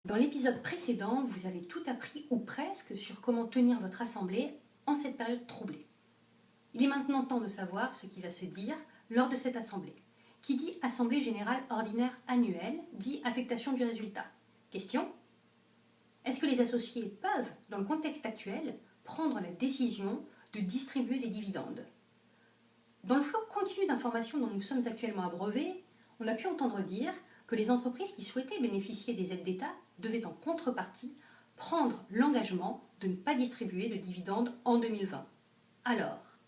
Dans l'épisode précédent, vous avez tout appris, ou presque, sur comment tenir votre assemblée en cette période troublée. Il est maintenant temps de savoir ce qui va se dire lors de cette assemblée. Qui dit Assemblée générale ordinaire annuelle, dit affectation du résultat. Question: est-ce que les associés peuvent, dans le contexte actuel, prendre la décision de distribuer les dividendes? Dans le flot continu d'informations dont nous sommes actuellement abreuvés, on a pu entendre dire que les entreprises qui souhaitaient bénéficier des aides d'État devaient en contrepartie prendre l'engagement de ne pas distribuer de dividendes en 2020. Alors,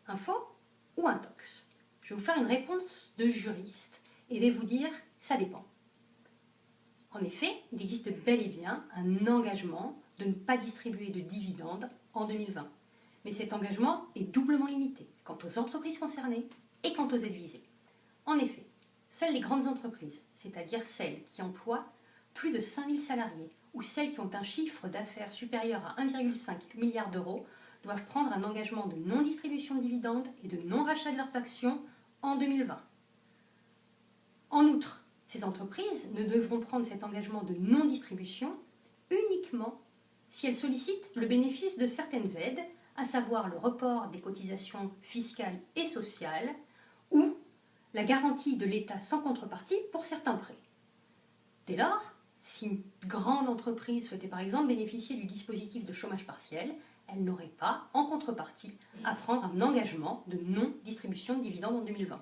un faux ou un tox? Je vais vous faire une réponse de juriste et vais vous dire ça dépend. En effet, il existe bel et bien un engagement de ne pas distribuer de dividendes en 2020. Mais cet engagement est doublement limité quant aux entreprises concernées et quant aux aides visées. En effet, seules les grandes entreprises, c'est-à-dire celles qui emploient plus de 5000 salariés ou celles qui ont un chiffre d'affaires supérieur à 1,5 milliard d'euros, doivent prendre un engagement de non-distribution de dividendes et de non-rachat de leurs actions en 2020. En outre, ces entreprises ne devront prendre cet engagement de non-distribution uniquement si elles sollicitent le bénéfice de certaines aides, à savoir le report des cotisations fiscales et sociales ou la garantie de l'État sans contrepartie pour certains prêts. Dès lors, si une grande entreprise souhaitait par exemple bénéficier du dispositif de chômage partiel, elle n'aurait pas, en contrepartie, à prendre un engagement de non-distribution de dividendes en 2020.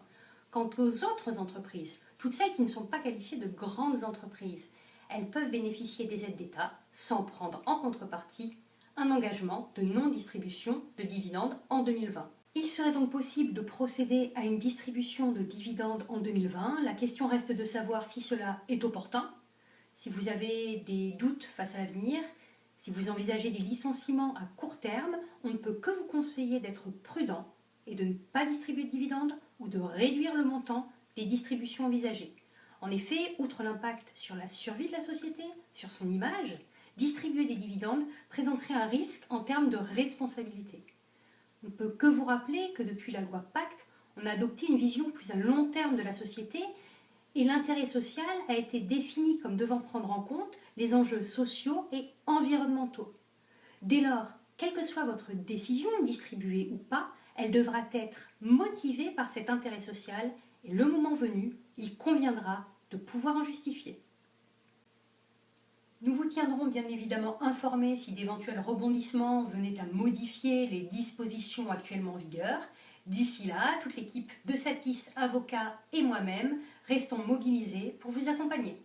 Quant aux autres entreprises, toutes celles qui ne sont pas qualifiées de grandes entreprises, elles peuvent bénéficier des aides d'État sans prendre en contrepartie un engagement de non-distribution de dividendes en 2020. Il serait donc possible de procéder à une distribution de dividendes en 2020. La question reste de savoir si cela est opportun, si vous avez des doutes face à l'avenir, si vous envisagez des licenciements à court terme, on ne peut que vous conseiller d'être prudent et de ne pas distribuer de dividendes ou de réduire le montant des distributions envisagées. En effet, outre l'impact sur la survie de la société, sur son image, distribuer des dividendes présenterait un risque en termes de responsabilité. On ne peut que vous rappeler que depuis la loi Pacte, on a adopté une vision plus à long terme de la société et l'intérêt social a été défini comme devant prendre en compte les enjeux sociaux et environnementaux. Dès lors, quelle que soit votre décision, distribuée ou pas, elle devra être motivée par cet intérêt social et le moment venu, il conviendra de pouvoir en justifier. Nous vous tiendrons bien évidemment informés si d'éventuels rebondissements venaient à modifier les dispositions actuellement en vigueur. D'ici là, toute l'équipe de Satis Avocats et moi-même restons mobilisés pour vous accompagner.